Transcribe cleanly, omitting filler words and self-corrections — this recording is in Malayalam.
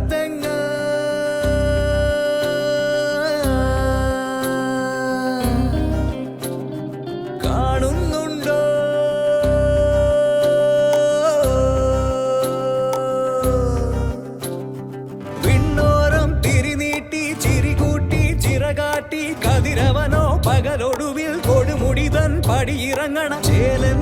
കടത്തെങ്ങ കാണുന്നുണ്ടോ? വിണ്ണോരം തിരിനീട്ടി ചിരികൂട്ടി ചിറകാട്ടി കതിരവനോ പകലൊടുവിൽ കൊടുമുടിതൻ പടിയിറങ്ങണ ചേലൻ